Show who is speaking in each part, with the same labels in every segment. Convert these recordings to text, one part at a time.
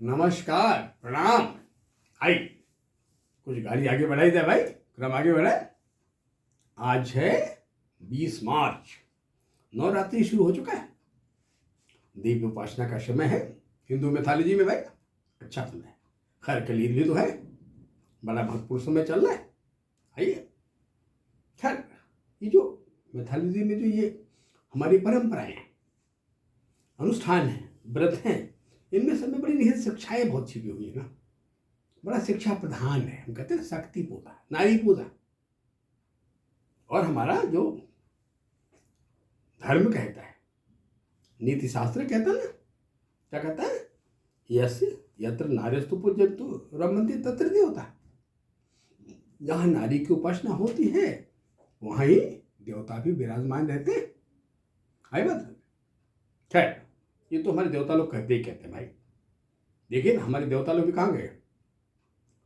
Speaker 1: नमस्कार, प्रणाम। आई कुछ गाड़ी आगे बढ़ाई दे भाई, क्रम आगे बढ़ाए। आज है 20 मार्च, नवरात्रि शुरू हो चुका है। देवी उपासना का समय है हिंदू मैथोलॉजी में भाई। अच्छा समय है, खैर कल ईद भी तो है, बड़ा महत्वपूर्ण समय चल रहा है। आइए, खैर ये जो मैथोलॉजी में जो ये हमारी परंपराएं हैं, अनुष्ठान हैं, व्रत हैं, इनमें सब में बड़ी निहित शिक्षाएं बहुत छिपी हुई है ना। बड़ा शिक्षा प्रधान है। हम कहते हैं शक्ति पूजा, नारी पूजा। और हमारा जो धर्म कहता है, नीति शास्त्र कहता है ना, क्या कहता है, यस यत्र नार्यस्तु पूज्यन्तु रमन्ते तत्र देवता। जहाँ नारी की उपासना होती है वहाँ ही देवता भी विराजमान रहते हैं। आई बात। खैर ये तो हमारे देवता लोग कहते ही कहते हैं भाई। देखिए ना, हमारे देवता लोग भी कहाँ गए,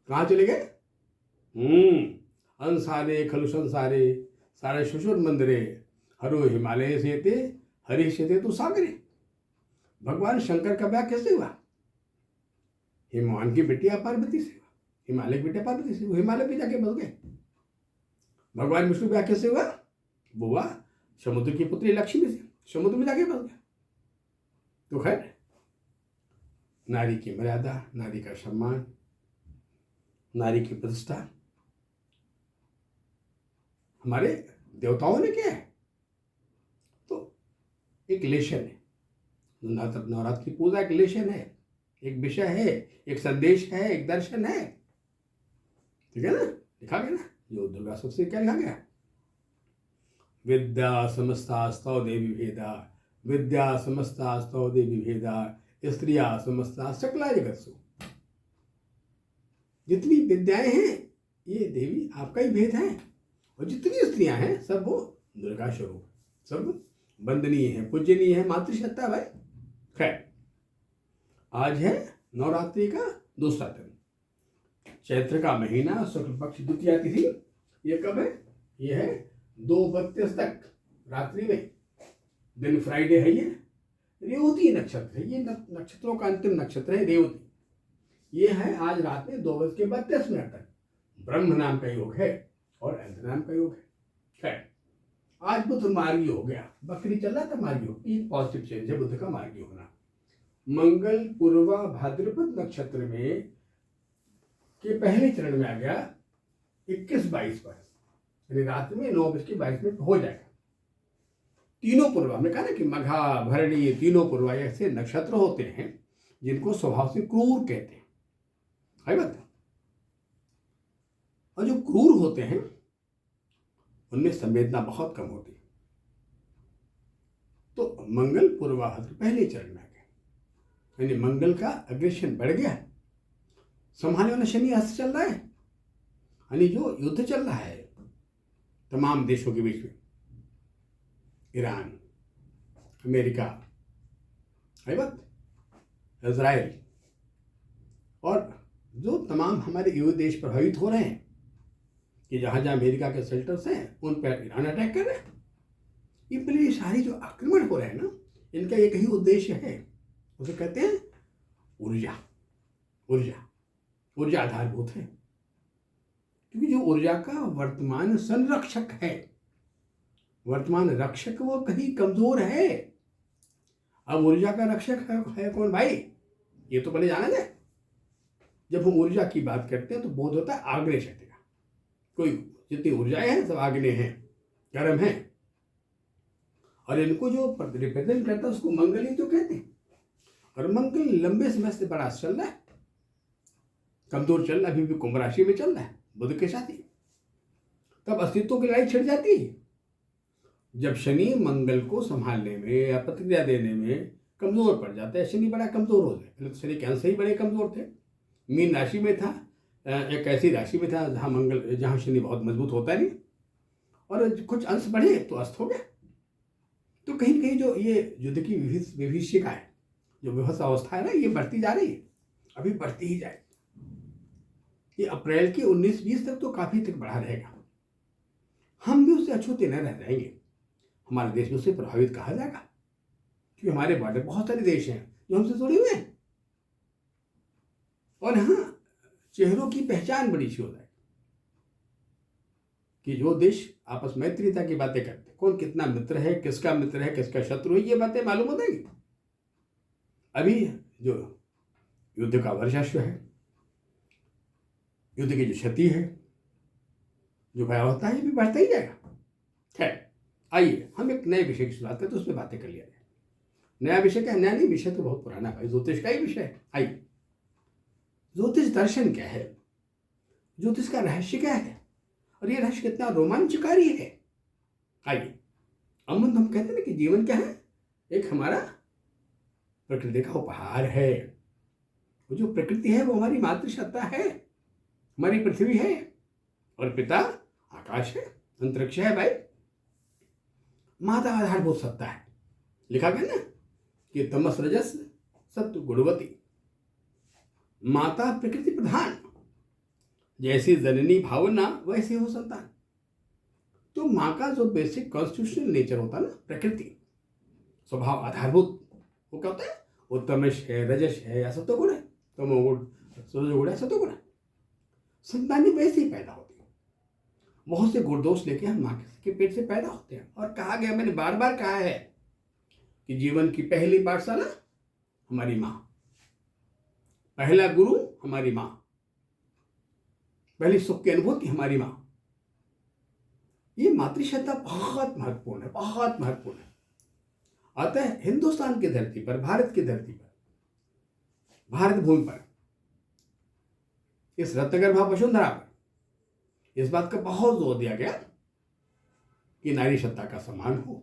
Speaker 1: कहाँ चले गए? अंसारे खलु संसारे सारे शुशुर मंदिरे हरो हिमालय से थे हरि से तो सागरे। भगवान शंकर का ब्याह कैसे हुआ? हिमवान की बेटिया पार्वती से हुआ, हिमालय की बेटिया पार्वती से, वो हिमालय पे जाके बस गए। भगवान विष्णु ब्याह कैसे हुआ? वो हुआ समुद्र की पुत्री लक्ष्मी से, समुद्र में जाके बस गए। तो खैर नारी की मर्यादा, नारी का सम्मान, नारी की प्रतिष्ठा हमारे देवताओं ने किया है। तो एक लेशन है, नवरात्रि पूजा एक लेशन है, एक विषय है, एक संदेश है, एक दर्शन है। ठीक है ना, लिखा गया ना, जो दुर्गा सप्तशती क्या लिखा गया, विद्या समस्तास्तव देवी भेदा, विद्या समस्तास्तव देवी भेदा, स्त्रिया समस्ता सकला जगत्सु। जितनी विद्याएं हैं ये देवी आपका ही भेद है, और जितनी स्त्रियां हैं सब वो दुर्गा स्वरूप, सब वंदनीय है, पूजनीय है, मातृसत्ता भाई। खैर आज है नवरात्रि का दूसरा दिन, चैत्र का महीना, शुक्ल पक्ष द्वितीया तिथि। ये कब है? ये है 2:32 तक रात्रि में, दिन फ्राइडे है। ये रेवती नक्षत्र है, ये नक्षत्रों का अंतिम नक्षत्र है रेवती। ये है आज रात में 2:32 तक। ब्रह्म नाम का योग है और अंध नाम का योग है। खैर आज बुध मार्गी हो गया, बकरी चल रहा था मार्गी हो, ये पॉजिटिव चेंज है बुध का मार्गी होना। मंगल पूर्वा भाद्रपद नक्षत्र में के पहले चरण में आ गया 21-22 पर, यानी रात में 9:22 हो जाएगा। तीनों पूर्वा, हमने कहा ना कि मघा भरणी तीनों पूर्वा ऐसे नक्षत्र होते हैं जिनको स्वभाव से क्रूर कहते हैं। है बात। और जो क्रूर होते हैं उनमें संवेदना बहुत कम होती है। तो मंगल पूर्वाभाद्र पहले चरण में आ गया, यानी मंगल का अग्रेशन बढ़ गया। संभालने वाला शनि अस्त चल रहा है, यानी जो युद्ध चल रहा है तमाम देशों के बीच में, ईरान, अमेरिका, है बात, इजराइल, और जो तमाम हमारे युद्ध देश प्रभावित हो रहे हैं कि जहाँ जहाँ अमेरिका के सेल्टर्स हैं उन पर ईरान अटैक कर रहे हैं। ये पहले सारी जो आक्रमण हो रहे हैं ना, इनका एक ही उद्देश्य है, उसे कहते हैं ऊर्जा। ऊर्जा ऊर्जा आधारभूत है, क्योंकि जो ऊर्जा का वर्तमान संरक्षक है, वर्तमान रक्षक, वो कहीं कमजोर है। अब ऊर्जा का रक्षक है कौन भाई? ये तो पहले जाना जाए। जब हम ऊर्जा की बात करते हैं तो बोध होता है आग्नेय शक्ति का। कोई जितनी ऊर्जाएं हैं सब आग्नेय हैं, गर्म हैं, और इनको जो रिप्रेजेंट करता है उसको मंगल ही तो कहते हैं। और मंगल लंबे समय से बड़ा चल रहा है, कमजोर चल रहा है, अभी भी कुंभ राशि में चल रहा है बुध के साथ ही। तब अस्तित्व की लड़ाई छिड़ जाती है जब शनि मंगल को संभालने में या प्रतिक्रिया देने में कमजोर पड़ जाता है। शनि बड़ा कमजोर हो जाए, पहले तो शनि के अंश ही बड़े कमजोर थे। मीन राशि में था, एक ऐसी राशि में था जहाँ शनि बहुत मजबूत होता नहीं, और कुछ अंश बढ़े तो अस्त हो गया। तो कहीं कहीं जो ये युद्ध की विभीषिका है, जो विभत्स अवस्था है ना, ये बढ़ती जा रही है, अभी बढ़ती ही जाए। ये अप्रैल के 19-20 तक तो काफी तक बढ़ा रहेगा। हम भी उससे अछूते न रह जाएंगे, हमारे देश में उससे प्रभावित कहा जाएगा, क्योंकि हमारे बॉर्डर बहुत सारे देश हैं जो हमसे जुड़े हुए हैं। और हाँ, चेहरों की पहचान बड़ी सी हो जाए कि जो देश आपस में मित्रता की बातें करते, कौन कितना मित्र है, किसका शत्रु है, ये बातें मालूम हो जाएंगी। अभी जो युद्ध का वर्चस्व है, युद्ध की जो क्षति है, जो भयावहता है, ये भी बढ़ता ही जाएगा। खैर, आइए हम एक नए विषय की शुरुआत करते, तो उसमें बातें कर लिया जाए। नया विषय क्या? नया नहीं, विषय तो बहुत पुराना भाई, ज्योतिष का ही विषय है। आइए, ज्योतिष दर्शन क्या है, ज्योतिष का रहस्य क्या है, और ये रहस्य कितना रोमांचकारी है। आइए, अमन हम कहते हैं ना कि जीवन क्या है, एक हमारा प्रकृति का उपहार है। वो जो प्रकृति है वो हमारी मातृसत्ता है, हमारी पृथ्वी है, और पिता आकाश है, अंतरिक्ष है भाई। माता आधारभूत सत्ता है। लिखा गया ना कि तमस रजस सत्व गुणवती, माता प्रकृति प्रधान, जैसी जननी भावना वैसे हो संतान। तो माँ का जो बेसिक कॉन्स्टिट्यूशनल नेचर होता है ना, प्रकृति स्वभाव आधारभूत, वो क्या होता है? वो तमस है, रजस है या सत्वगुण है, तमोगुण, रजोगुण है, सत्वगुण है। संतानें वैसे ही पैदा होती है। बहुत से गुण दोष लेके हम माँ के पेट से पैदा होते हैं। और कहा गया, मैंने बार बार कहा है कि जीवन की पहली पाठशाला हमारी माँ, पहला गुरु हमारी माँ, पहली सुख की अनुभूति हमारी माँ। ये मातृसत्ता बहुत महत्वपूर्ण है, बहुत महत्वपूर्ण है। अतः हिंदुस्तान की धरती पर, भारत की धरती पर, भारत भूमि पर, इस रत्नगर्भा वसुंधरा पर इस बात का बहुत जोर दिया गया कि नारी सत्ता का सम्मान हो।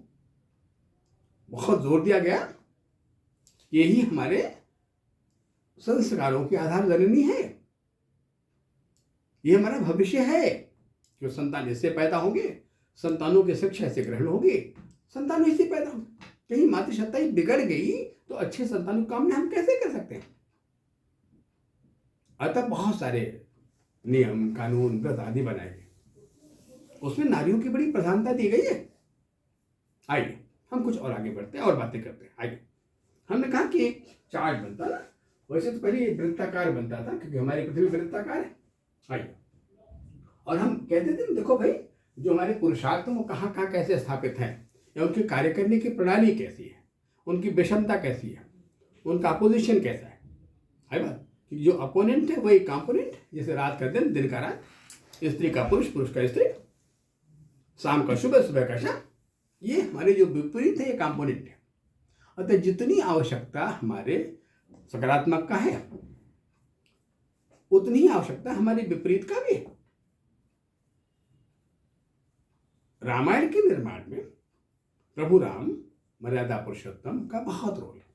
Speaker 1: बहुत जोर दिया गया, यही हमारे संस्कारों की आधार जननी है, ये हमारा भविष्य है। जो संतान इससे पैदा होंगे, संतानों की शिक्षा से ग्रहण होगी, संतान इससे पैदा होंगे। कहीं मातृसत्ता ही बिगड़ गई तो अच्छे संतानों का कामना हम कैसे कर सकते हैं? अतः बहुत सारे नियम, कानून, व्रत आदि बनाए गए, उसमें नारियों की बड़ी प्रधानता दी गई है। आइए हम कुछ और आगे बढ़ते हैं और बातें करते हैं। आइए, हमने कहा कि एक चार्ट बनता ना, वैसे तो पहले ये वृत्ताकार बनता था, क्योंकि हमारी पृथ्वी वृत्ताकार है। आइए, और हम कहते थे देखो भाई, जो हमारे पुरुषार्थ वो कहाँ कहाँ कैसे स्थापित हैं, या उनके कार्य करने की प्रणाली कैसी है, उनकी विषमता कैसी है, उनका अपोजिशन कैसा है बात। जो अपोनेंट है वही कंपोनेंट, जैसे रात का दिन, दिन का रात, स्त्री का पुरुष, पुरुष का स्त्री, शाम का सुबह, सुबह का शाम, ये हमारे जो विपरीत है ये कंपोनेंट है। अतः जितनी आवश्यकता हमारे सकारात्मक का है, उतनी ही आवश्यकता हमारे विपरीत का भी है। रामायण के निर्माण में प्रभु राम मर्यादा पुरुषोत्तम का बहुत रोल है।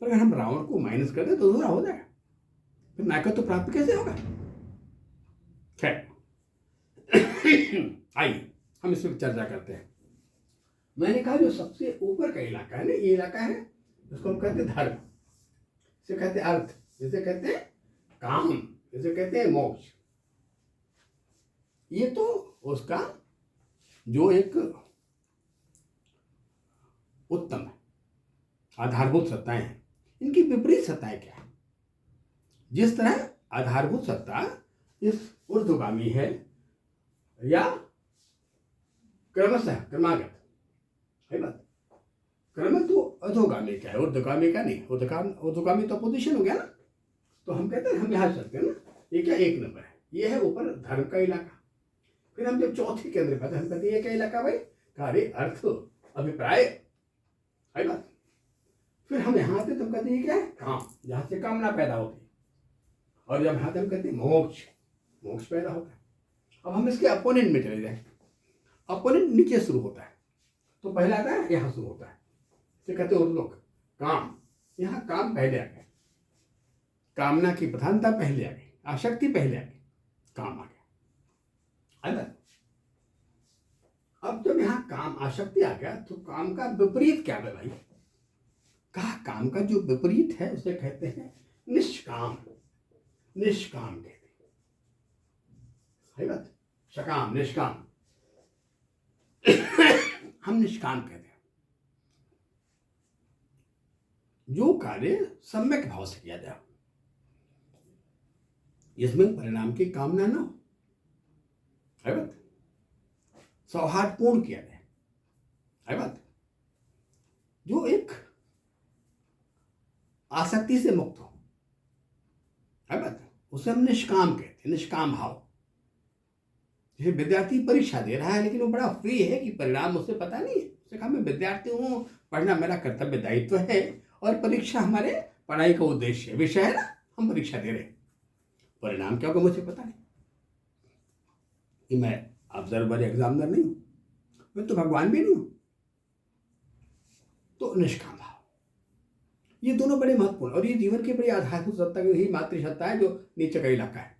Speaker 1: पर अगर हम रावण को माइनस कर दें तो अधूरा हो जाएगा, फिर नायकत्व तो प्राप्त कैसे होगा? खैर, आइए हम इस पर चर्चा करते हैं। मैंने कहा जो सबसे ऊपर का इलाका है ना, ये इलाका है जिसको हम कहते हैं धर्म, इसे कहते हैं अर्थ, जिसे कहते हैं काम, जिसे कहते हैं मोक्ष। ये तो उसका जो एक उत्तम है, आधारभूत सत्ताएं हैं। इनकी विपरीत सत्ताएं क्या है? जिस तरह आधारभूत सत्ता इस ऊर्ध्वगामी है या क्रमशः क्रमागत है बात, क्रम तो अधोगामी क्या है, ऊर्ध्वगामी का नहीं। ऊर्ध्वगामी तो अपोजिशन हो गया ना, तो हम कहते हैं, हम यहाँ चलते हैं ना, ये क्या एक नंबर है, ये है ऊपर धर्म का इलाका। फिर हम जब चौथे केंद्र पर हम कहते हैं ये क्या इलाका भाई? कार्य, अर्थ, अभिप्राय है बात। फिर हम यहाँ आते तो हम कहते हैं क्या है? काम, जहाँ से कामना पैदा होती है। और जब यहाँ हम कहते हैं मोक्ष, मोक्ष पैदा होता है। अब हम इसके अपोनेंट में चले जाए। अपोनेंट नीचे शुरू होता है, तो पहला आता है यहाँ शुरू होता है, इसे कहते हैं लोग काम। यहाँ काम पहले आ गया, कामना की प्रधानता पहले आ गई, आसक्ति पहले आ गई, काम आ गया है ना। अब जब यहाँ काम आसक्ति आ गया तो काम का विपरीत क्या है भाई? कहा काम का जो विपरीत है उसे कहते हैं निष्काम। निष्काम कहते हैं बात, सकाम, निष्काम। हम निष्काम कहते हैं जो कार्य सम्यक भाव से किया जाए, जिसमें परिणाम की कामना न हो, है बात, सौहार्दपूर्ण किया जाए, है बात, जो एक आसक्ति से मुक्त हो, है बात, उसे हम निष्काम कहते हैं, निष्काम भाव। जैसे विद्यार्थी परीक्षा दे रहा है लेकिन वो बड़ा फ्री है कि परिणाम उसे पता नहीं है, उसने कहा मैं विद्यार्थी हूँ, पढ़ना मेरा कर्तव्य दायित्व है और परीक्षा हमारे पढ़ाई का उद्देश्य है, विषय है ना, हम परीक्षा दे रहे हैं, परिणाम क्या होगा मुझे पता नहीं, कि मैं ऑब्जर्वर एग्जामिनर नहीं हूँ, मैं तो भगवान भी नहीं हूँ। तो निष्काम भाव, ये दोनों बड़े महत्वपूर्ण, और ये जीवन की बड़ी आधारभूत सत्ता की ही मातृसत्ता है जो नीचे का इलाका है,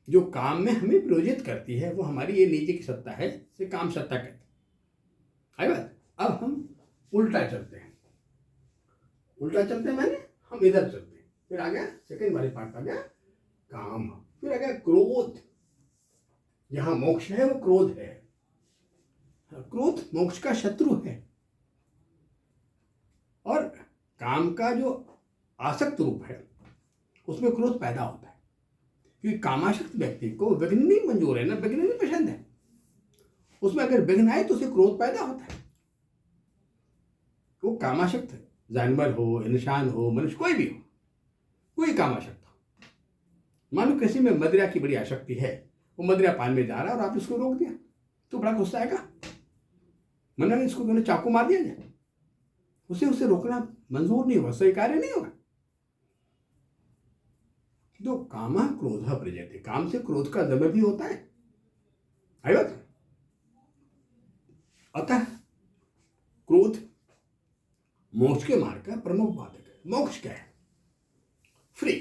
Speaker 1: जो काम में हमें प्रयोजित करती है, वो हमारी ये नीचे की सत्ता है, इसे काम सत्ता कहते हैं, बात। अब हम उल्टा चलते हैं, उल्टा चलते हैं माने हम इधर चलते हैं, फिर आ गया सेकंड वाले पार्ट आ गया काम, फिर आ गया क्रोध। जहां मोक्ष है वो क्रोध है, क्रोध मोक्ष का शत्रु है, और काम का जो आसक्त रूप है उसमें क्रोध पैदा होता है, क्योंकि कामासक्त व्यक्ति को विघ्न नहीं मंजूर है ना, विघ्न नहीं पसंद है, उसमें अगर विघ्न आए तो उसे क्रोध पैदा होता है। वो कामासक्त जानवर हो, इंसान हो, मनुष्य कोई भी हो, कोई कामासक्त हो, मानो किसी में मदिरा की बड़ी आसक्ति है, वो मदिरा पान में जा रहा है और आप इसको रोक दिया तो बड़ा गुस्सा आएगा, मन इसको मैंने चाकू मार दिया जाए, उसे रोकना मंजूर नहीं होगा, स्वीकार्य नहीं होगा। तो कामा क्रोध प्रजयते, काम से क्रोध का जन्म भी होता है, बात। अतः क्रोध मोक्ष के मार्ग का प्रमुख बाधक है। मोक्ष क्या है? फ्री,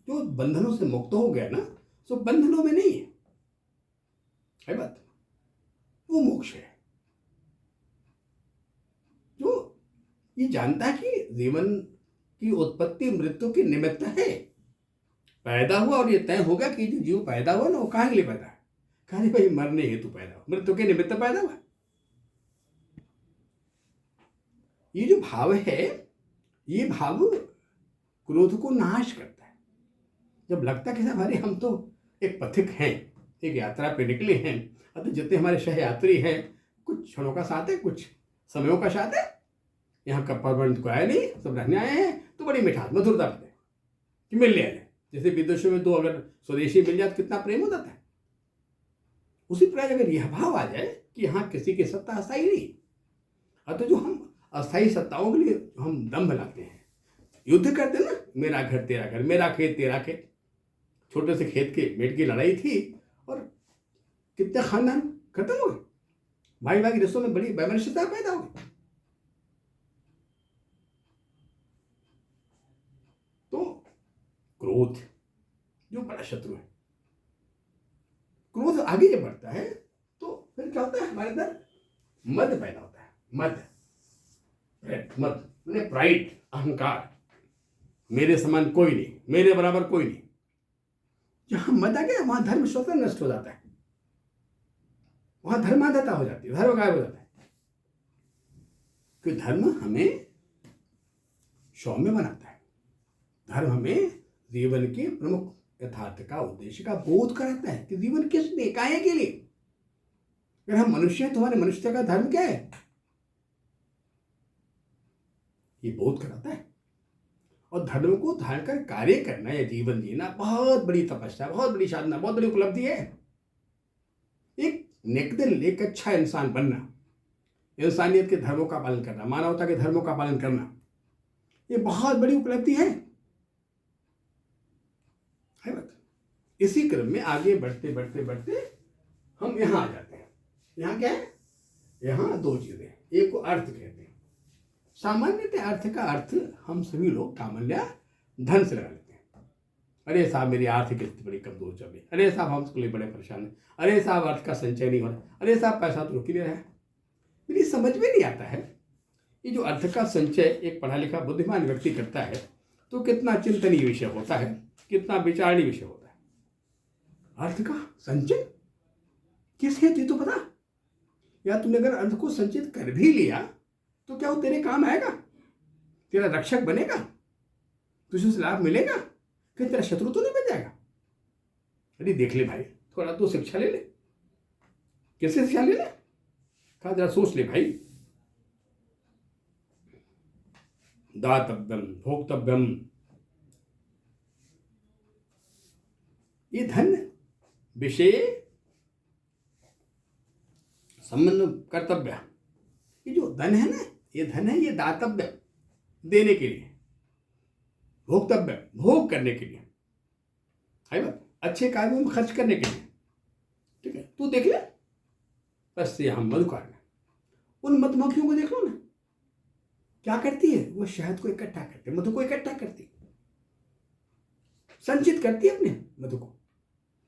Speaker 1: जो बंधनों से मुक्त हो गया ना, तो बंधनों में नहीं है बात, वो मोक्ष है। जो ये जानता है कि जीवन की उत्पत्ति मृत्यु के निमित्त है, पैदा हुआ और ये तय होगा कि जो जीव पैदा हुआ ना वो कहाँ के लिए पैदा है, कहा भाई मरने हेतु पैदा हुआ, मृत्यु के निमित्त पैदा हुआ। ये जो भाव है, ये भाव क्रोध को नाश करता है। जब लगता है कि साहब अरे हम तो एक पथिक हैं, एक यात्रा पे निकले हैं, तो जितने हमारे सहयात्री हैं कुछ क्षणों का साथ है, कुछ समयों का साथ है, यहाँ का परमानेंट को आया नहीं, सब रहने आए हैं, तो बड़ी मिठास मधुरता है कि मिल लिया जाए। जैसे विदेशों में दो अगर स्वदेशी मिल जाए तो कितना प्रेम हो जाता है, उसी प्रकार अगर यह भाव आ जाए कि यहाँ किसी की सत्ता अस्थायी नहीं, अतः जो हम अस्थायी सत्ताओं के लिए हम दम बनाते हैं, युद्ध करते हैं ना, मेरा घर तेरा घर, मेरा खेत तेरा खेत, छोटे से खेत के मेट की लड़ाई थी और कितने खानदान खत्म हो गए, भाई भाई रिश्तों में बड़ी वैमनस्यता पैदा हो गई। तो क्रोध जो बड़ा शत्रु है, क्रोध आगे जब बढ़ता है तो फिर क्या होता है, हमारे अंदर मद पैदा होता है, मद मद प्राइड, अहंकार, मेरे समान कोई नहीं, मेरे बराबर कोई नहीं। जहां मद आ गया वहां धर्म स्वतः नष्ट हो जाता है, वहां धर्माधता हो जाती है, धर्म गायब हो जाता है। क्योंकि धर्म हमें सौम्य बनाता है, धर्म हमें जीवन के प्रमुख यथार्थ का, उद्देश्य का बोध कराता है कि जीवन किस लिए, काहे के लिए। अगर हम मनुष्य हैं, तुम्हारे मनुष्यता का धर्म क्या है, ये बोध कराता है। और धर्म को धारण कर कार्य करना या जीवन जीना बहुत बड़ी तपस्या, बहुत बड़ी साधना, बहुत बड़ी उपलब्धि है। एक नेकदिल, एक अच्छा इंसान बनना, इंसानियत के धर्मों का पालन करना, मानवता के धर्मों का पालन करना, ये बहुत बड़ी उपलब्धि है बात। इसी क्रम में आगे बढ़ते बढ़ते बढ़ते हम यहां आ जाते हैं। यहां क्या है, यहां दो चीजें, एक को अर्थ कहते हैं। सामान्यतः अर्थ का अर्थ हम सभी लोग कामन्या धन से लगा लेते हैं। अरे साहब मेरी आर्थिक स्थिति बड़ी कमजोर चल रही, अरे साहब हम उसके लिए बड़े परेशान हैं, अरे साहब अर्थ का संचय नहीं हो रहा, अरे साहब पैसा तो रुक ही नहीं रहा है। मेरी समझ में नहीं आता है ये जो अर्थ का संचय एक पढ़ा लिखा बुद्धिमान व्यक्ति करता है तो कितना चिंतनीय विषय होता है, कितना विचारणीय विषय होता है। अर्थ का संचय किस हेतु तो पता, या तुमने अगर अर्थ को संचित कर भी लिया तो क्या वो तेरे काम आएगा, तेरा रक्षक बनेगा, तुझे उसे लाभ मिलेगा, कहीं तेरा शत्रु तो नहीं बन जाएगा। अरे देख ले भाई, थोड़ा तो शिक्षा ले ले। कैसे शिक्षा ले ले? कहा जरा सोच ले भाई। दातव्यम भोक्तव्यम, ये धन विषय संबंध कर्तव्य, ये जो धन है ना, ये धन है, ये दातव्य, देने के लिए, भोक्तव्य, भोग करने के लिए है बात, अच्छे कार्यों में खर्च करने के लिए। ठीक है, तू देख ले। बस से हम मधुकार, उन मधुमक्खियों को देख लो ना, क्या करती है वो? शहद को इकट्ठा करती है, मधु को इकट्ठा करती है, संचित करती है अपने मधु को,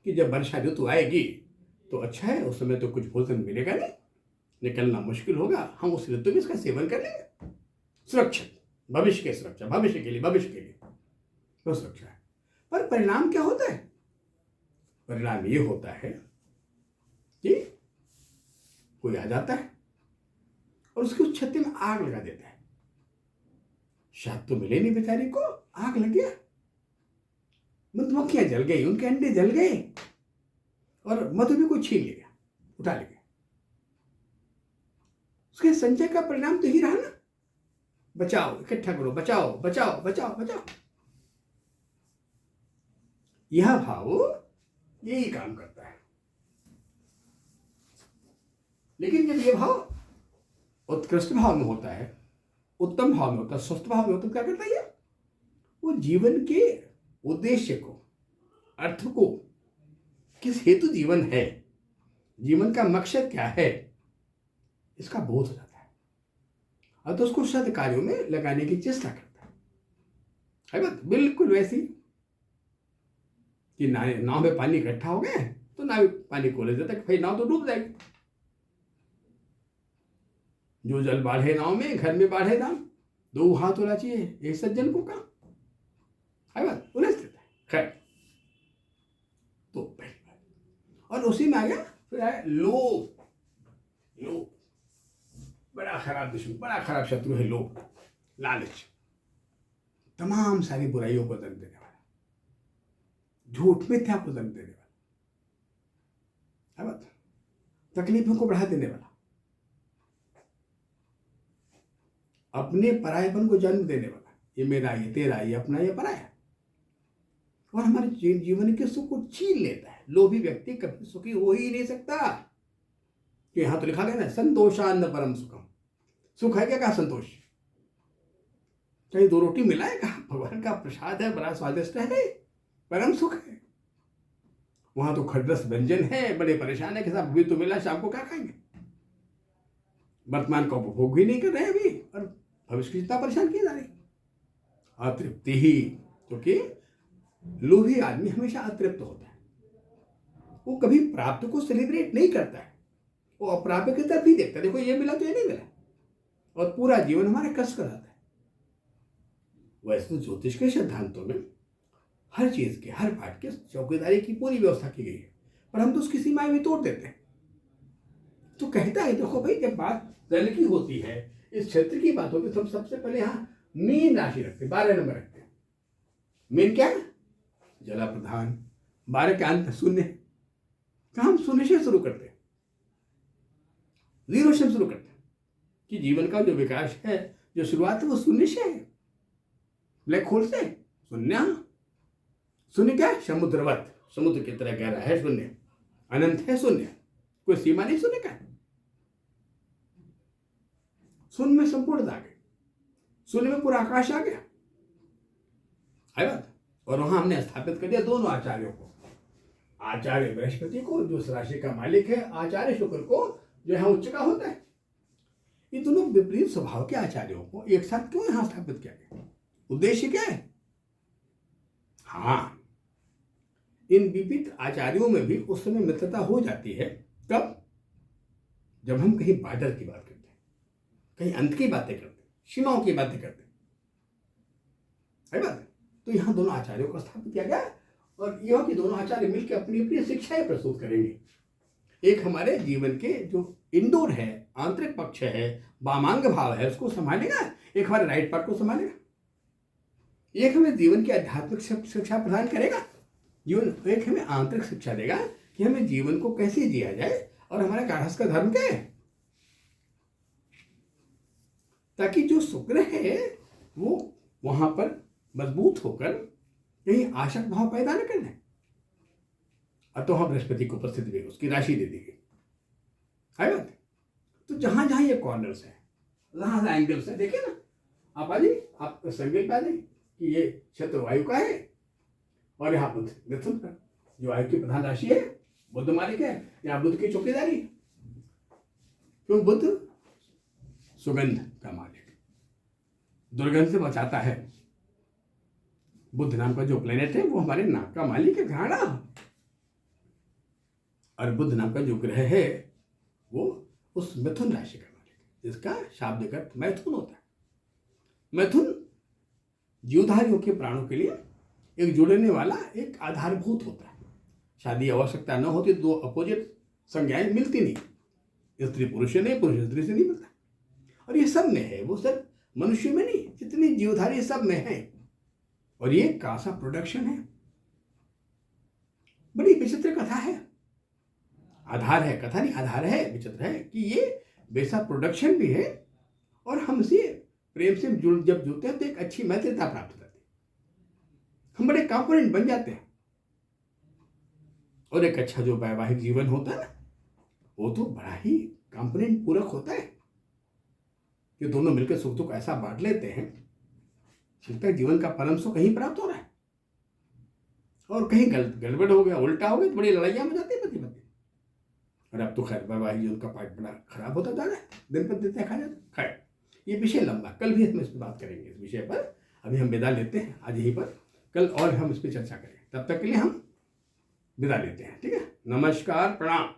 Speaker 1: कि जब वर्षा ऋतु आएगी तो अच्छा है, उस समय तो कुछ भोजन मिलेगा नहीं, निकलना मुश्किल होगा, हम उस ऋतु में इसका सेवन कर लेंगे। सुरक्षित, भविष्य की सुरक्षा, भविष्य के लिए तो सुरक्षा है। पर परिणाम क्या होता है? परिणाम ये होता है कि कोई आ जाता है और उसकी उस छत्ती में आग लगा देता है। शहद तो मिले नहीं बेचारी को, आग लग गया, मधुमक्खियां जल गई, उनके अंडे जल गए और मधु भी कोई छीन ले गया, उठा ले गया। उसके संचय का परिणाम तो ही रहा ना, बचाओ, इकट्ठा करो, बचाओ बचाओ बचाओ बचाओ। यह भाव यही काम करता है। लेकिन जब यह भाव उत्कृष्ट भाव में होता है, उत्तम भाव में होता है, स्वस्थ भाव में होता है, क्या करता है? वो जीवन के उद्देश्य को, अर्थ को, किस हेतु जीवन है, जीवन का मकसद क्या है, इसका बोध हो जाता है। और तो उसको सद कार्यों में लगाने की चेष्टा करता है बात। बिल्कुल वैसी कि नाव में पानी इकट्ठा हो गए तो नाव पानी को ले जाता है, भाई नाव तो डूब जाएगी। जो जल बाढ़े नाव में, घर में बाढ़े नाव, दो हाथ होना चाहिए एक सज्जन को काम है बात, उन्हें स्थित है। खैर, तो पहली बात, और उसी में आ गया फिर आया लोभ। लोभ बड़ा खराब दुश्मन, बड़ा खराब शत्रु है लोभ, लालच, तमाम सारी बुराइयों को जन्म देने वाला, झूठ मिथ्या को जन्म देने वाला है बात, तकलीफों को बढ़ा देने वाला, अपने परायेपन को जन्म देने वाला, ये मेरा, ये तेरा, ये अपना, ये पराया, और हमारे जीवन के सुख को छीन लेता है। लोभी व्यक्ति कभी सुखी हो ही नहीं सकता। कि यहां तो लिखा गया ना, संतोषान्न परम सुखम, सुख है क्या? कहा संतोष। चाहे दो रोटी मिलाए, कहा भगवान का प्रसाद है, बड़ा स्वादिष्ट है, परम सुख है। वहां तो खड़रस व्यंजन है, बड़े परेशान है कि साहब अभी तो मिला, शाम को क्या खाएंगे? वर्तमान का उपभोग भी नहीं कर रहे अभी, और भविष्य की चिंता परेशान की जा रही। अतृप्ति ही, क्योंकि लोभी आदमी हमेशा अतृप्त होता है, वो कभी प्राप्त को सेलिब्रेट नहीं करता है, वो अप्राप्य की तरफ ही देखता है। देखो ये मिला तो ये नहीं मिला, और पूरा जीवन हमारे कष्ट कर आता है। वैसे तो ज्योतिष के सिद्धांतों में हर चीज के, हर पाठ के चौकीदारी की पूरी व्यवस्था की गई है, पर हम तो उसकी सीमाएं भी तोड़ देते हैं। तो कहता है देखो भाई, जब बात जल की होती है, इस क्षेत्र की बात होती है, तो हम सबसे पहले यहाँ मीन राशि रखते हैं, 12 नंबर रखते हैं। मीन क्या है? जला प्रधान। 12 के अंत शून्य, तो हम शून्य से शुरू करते हैं, जीरो से शुरू करते हैं, कि जीवन का जो विकास है, जो शुरुआत है, वो शून्य से है, ब्लैक होल से शून्य। शून्य क्या है? समुद्रवत, समुद्र की तरह गहरा है शून्य, अनंत है शून्य, कोई सीमा नहीं शून्य का। शून्य में संपूर्ण आ गए, शून्य में पूरा आकाश आ गया है बात। और वहां हमने स्थापित कर दिया दोनों आचार्यों को, आचार्य बृहस्पति को जो इस राशि का मालिक है, आचार्य शुक्र को जो है उच्च का होता है। ये दोनों विपरीत स्वभाव के आचार्यों को एक साथ क्यों यहां स्थापित किया गया? उद्देश्य क्या है? हाँ, इन विपरीत आचार्यों में भी उस समय मित्रता हो जाती है। कब? जब हम कहीं बॉर्डर की बात करते हैं, कहीं अंत की बातें करते हैं, सीमाओं की बातें करते हैं, है बात। तो यहाँ दोनों आचार्यों को स्थापित किया गया, और यह कि दोनों आचार्य मिलकर अपनी अपनी शिक्षाएं प्रस्तुत करेंगे। एक हमारे जीवन के जो इंडोर है, आंतरिक पक्ष है, वामांग भाव है, उसको संभालेगा, एक हमारे राइट पार्ट को संभालेगा। एक हमें जीवन की आध्यात्मिक शिक्षा प्रदान करेगा, जीवन एक हमें आंतरिक शिक्षा देगा कि हमें जीवन को कैसे जिया जाए और हमारा गारहस्थ का धर्म क्या है, ताकि जो शुक्र है वो वहां पर मजबूत होकर कहीं आशक भाव पैदा न करने। अतः बृहस्पति को उपस्थित भी उसकी राशि दे दी गई है बात। तो जहां जहां ये कॉर्नर्स है, जहां जहां एंगल्स है, देखिए ना आप आ जाइए, आप संकल्प आ जाइए कि ये क्षेत्र वायु का है और यहाँ बुध मिथुन का, जो वायु की प्रधान राशि है, बुध मालिक है, यहाँ बुध की चौकीदारी है। क्यों? बुध सुगंध का मालिक, दुर्गंध से बचाता है। बुध नाम का जो प्लेनेट है वो हमारे नाक का मालिक है, घाड़ा। और बुध नाम का जो ग्रह है वो उस मिथुन राशि का मालिक है, जिसका शाब्दिक अर्थ मैथुन होता है। मैथुन जीवधारियों के प्राणों के लिए एक जुड़ने वाला एक आधारभूत होता है। शादी आवश्यकता न होती, दो अपोजिट संज्ञाएं मिलती नहीं, स्त्री पुरुष से नहीं, पुरुष स्त्री से नहीं मिलता। और ये सब में है, वो सब मनुष्य में नहीं, जितनी जीवधारी सब में है। और ये कासा प्रोडक्शन है, बड़ी विचित्र कथा है, आधार है, कथा नहीं आधार है, विचित्र है कि ये वैसा प्रोडक्शन भी है। और हमसे प्रेम से जब जुड़ते हैं तो एक अच्छी मैत्रिता प्राप्त हो जाती है, हम बड़े कंपोनेंट बन जाते हैं। और एक अच्छा जो वैवाहिक जीवन होता है ना, वो तो बड़ा ही कंपोनेंट पूरक होता है कि दोनों मिलकर सुख दुख ऐसा बांट लेते हैं, लगता है जीवन का परम सुख कहीं प्राप्त हो रहा है। और कहीं गड़बड़ हो गया, उल्टा हो गया, तो बड़ी लड़ाइयां हो जाती है पति पत्नी। और अब तो खैर वैवाहिक जीवन का पार्ट बड़ा खराब होता जा रहा है, दिन पर दिन देखा जाता है। खैर ये विषय लंबा, कल भी हम इस पर बात करेंगे, इस विषय पर। अभी हम विदा लेते हैं आज यहीं पर, कल और हम इस पर चर्चा करेंगे। तब तक के लिए हम विदा लेते हैं, ठीक है। नमस्कार, प्रणाम।